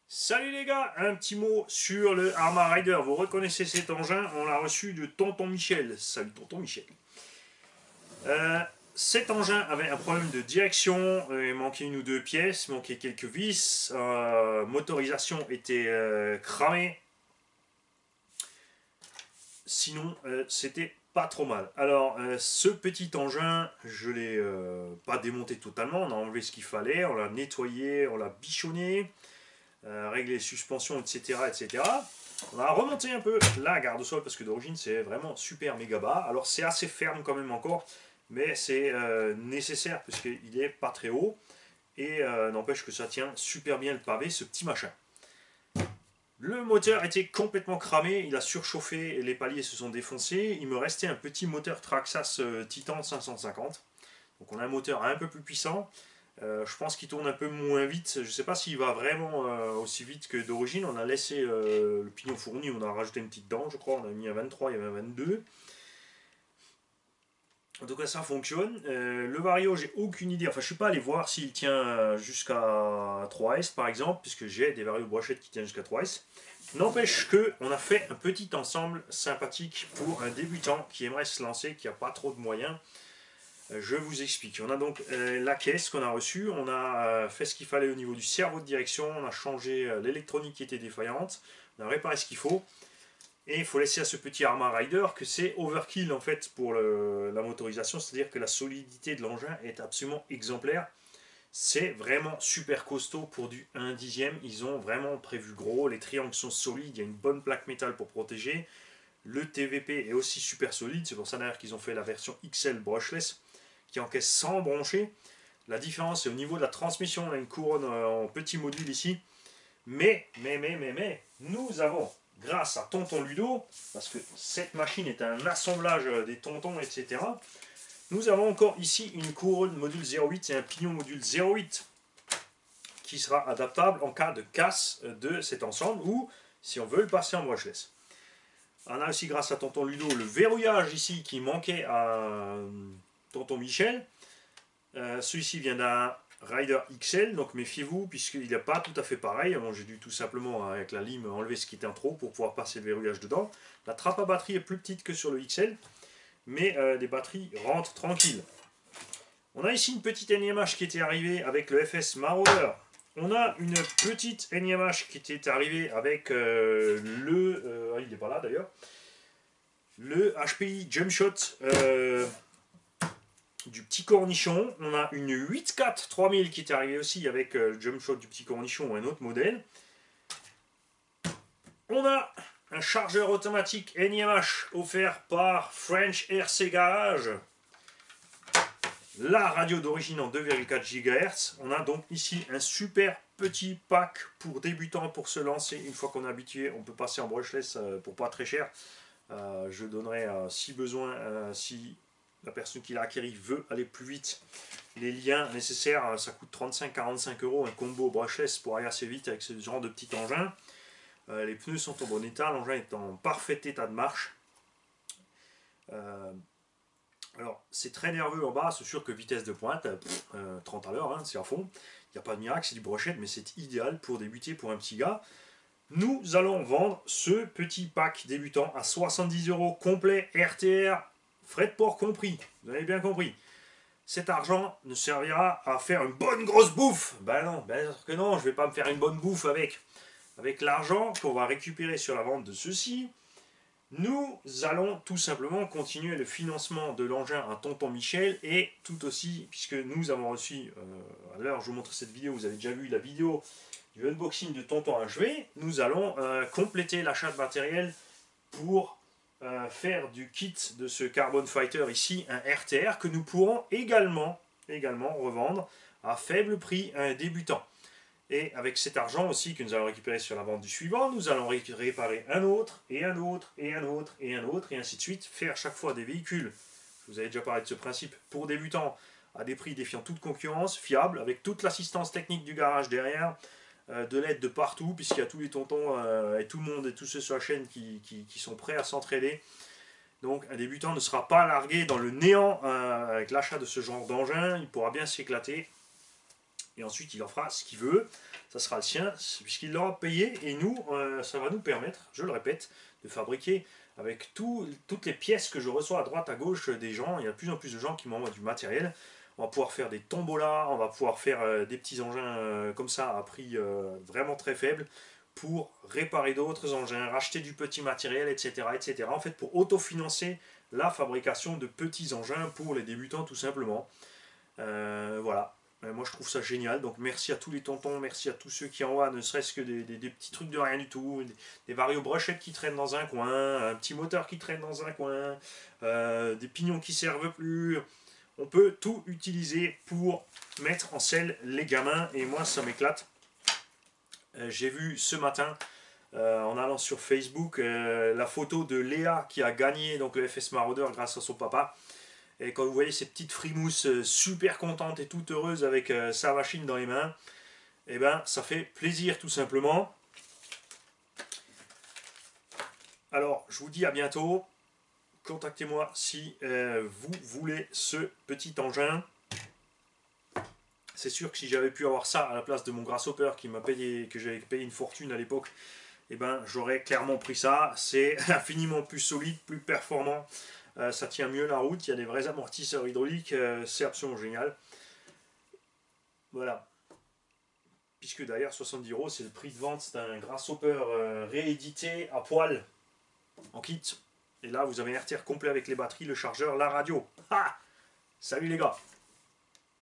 Salut les gars, un petit mot sur le Arma Rider. Vous reconnaissez cet engin, on l'a reçu de Tonton Michel. Salut Tonton Michel. Euh, Cet engin avait un problème de direction, il manquait une ou deux pièces, il manquait quelques vis, motorisation était cramée. Sinon, c'était pas trop mal. Alors, ce petit engin, je l'ai pas démonté totalement, on a enlevé ce qu'il fallait, on l'a nettoyé, on l'a bichonné. Régler les suspensions, etc., etc. On a remonté un peu la garde-sol parce que d'origine c'est vraiment super méga bas. Alors c'est assez ferme quand même encore, mais c'est nécessaire puisqu'il est pas très haut et n'empêche que ça tient super bien le pavé, ce petit machin. Le moteur était complètement cramé, il a surchauffé et les paliers se sont défoncés. Il me restait un petit moteur Traxxas Titan 550. Donc on a un moteur un peu plus puissant. Je pense qu'il tourne un peu moins vite. Je ne sais pas s'il va vraiment aussi vite que d'origine. On a laissé le pignon fourni, on a rajouté une petite dent, je crois. On a mis un 23, il y avait un 22. En tout cas, ça fonctionne. Le Vario, j'ai aucune idée. Enfin, je ne suis pas allé voir s'il tient jusqu'à 3S par exemple, puisque j'ai des Vario brochettes qui tiennent jusqu'à 3S. N'empêche que on a fait un petit ensemble sympathique pour un débutant qui aimerait se lancer, qui n'a pas trop de moyens. Je vous explique. On a donc la caisse qu'on a reçue. On a fait ce qu'il fallait au niveau du cerveau de direction. On a changé l'électronique qui était défaillante. On a réparé ce qu'il faut. Et il faut laisser à ce petit Arma Rider que c'est overkill en fait pour la motorisation. C'est-à-dire que la solidité de l'engin est absolument exemplaire. C'est vraiment super costaud pour du 1 dixième. Ils ont vraiment prévu gros. Les triangles sont solides. Il y a une bonne plaque métal pour protéger. Le TVP est aussi super solide. C'est pour ça d'ailleurs qu'ils ont fait la version XL brushless qui encaisse sans broncher. La différence c'est au niveau de la transmission. On a une couronne en petit module ici. Mais, nous avons, grâce à Tonton Ludo, parce que cette machine est un assemblage des tontons, etc., nous avons encore ici une couronne module 0.8 et un pignon module 0.8 qui sera adaptable en cas de casse de cet ensemble ou si on veut le passer en brushless. On a aussi, grâce à Tonton Ludo, le verrouillage ici qui manquait à Tonton Michel. Celui-ci vient d'un Rider XL, donc méfiez-vous puisqu'il n'est pas tout à fait pareil. Bon, j'ai dû tout simplement avec la lime enlever ce qui était en trop pour pouvoir passer le verrouillage dedans. La trappe à batterie est plus petite que sur le XL, mais les batteries rentrent tranquilles. On a ici une petite NIMH qui était arrivée avec le FS Marauder. On a une petite NIMH qui était arrivée avec il n'est pas là d'ailleurs. Le HPI Jumpshot du petit cornichon. On a une 8.4 3000 qui est arrivée aussi avec le jump shot du petit cornichon ou un autre modèle. On a un chargeur automatique NIMH offert par French RC Garage. La radio d'origine en 2,4 GHz. On a donc ici un super petit pack pour débutants pour se lancer. Une fois qu'on est habitué, on peut passer en brushless pour pas très cher. Je donnerai si besoin, si la personne qui l'a acquéri veut aller plus vite, les liens nécessaires. Ça coûte 35-45 euros un combo brushless pour aller assez vite avec ce genre de petit engin. Les pneus sont en bon état, l'engin est en parfait état de marche. Alors c'est très nerveux en bas, c'est sûr que vitesse de pointe, 30 à l'heure, hein, c'est à fond. Il n'y a pas de miracle, c'est du brochette, mais c'est idéal pour débuter pour un petit gars. Nous allons vendre ce petit pack débutant à 70 euros complet RTR, frais de port compris. Vous avez bien compris. Cet argent ne servira à faire une bonne grosse bouffe. Ben non, ben que non, je ne vais pas me faire une bonne bouffe avec. Avec l'argent qu'on va récupérer sur la vente de ceci, nous allons tout simplement continuer le financement de l'engin à Tonton Michel et tout aussi, puisque nous avons reçu, à l'heure où je vous montre cette vidéo, vous avez déjà vu la vidéo du unboxing de Tonton HV, nous allons compléter l'achat de matériel pour faire du kit de ce Carbon Fighter ici, un RTR que nous pourrons également revendre à faible prix à un débutant. Et avec cet argent aussi que nous allons récupérer sur la vente du suivant, nous allons réparer un autre, et un autre, et un autre, et un autre, et ainsi de suite. Faire chaque fois des véhicules, je vous avais déjà parlé de ce principe, pour débutants, à des prix défiant toute concurrence, fiables, avec toute l'assistance technique du garage derrière, de l'aide de partout, puisqu'il y a tous les tontons et tout le monde et tous ceux sur la chaîne qui sont prêts à s'entraider. Donc un débutant ne sera pas largué dans le néant avec l'achat de ce genre d'engin, il pourra bien s'éclater. Et ensuite, il en fera ce qu'il veut. Ça sera le sien, puisqu'il l'aura payé. Et nous, ça va nous permettre, je le répète, de fabriquer avec toutes les pièces que je reçois à droite, à gauche des gens. Il y a de plus en plus de gens qui m'envoient du matériel. On va pouvoir faire des tombolas, on va pouvoir faire des petits engins comme ça à prix vraiment très faible pour réparer d'autres engins, racheter du petit matériel, etc., etc. En fait, pour autofinancer la fabrication de petits engins pour les débutants tout simplement. Voilà. Moi je trouve ça génial, donc merci à tous les tontons, merci à tous ceux qui envoient ne serait-ce que des petits trucs de rien du tout, des varios brochettes qui traînent dans un coin, un petit moteur qui traîne dans un coin, des pignons qui servent plus. On peut tout utiliser pour mettre en selle les gamins et moi ça m'éclate. J'ai vu ce matin en allant sur Facebook la photo de Léa qui a gagné donc le FS Marauder grâce à son papa. Et quand vous voyez ces petites frimousses super contentes et toutes heureuses avec sa machine dans les mains, et ben ça fait plaisir tout simplement. Alors je vous dis à bientôt. Contactez-moi si vous voulez ce petit engin. C'est sûr que si j'avais pu avoir ça à la place de mon grasshopper qui m'a payé, que j'avais payé une fortune à l'époque, et ben j'aurais clairement pris ça. C'est infiniment plus solide, plus performant. Ça tient mieux la route, il y a des vrais amortisseurs hydrauliques, c'est absolument génial. Voilà. Puisque d'ailleurs 70 euros c'est le prix de vente d'un grasshopper réédité à poil en kit. Et là vous avez un RTR complet avec les batteries, le chargeur, la radio. Ah, salut les gars!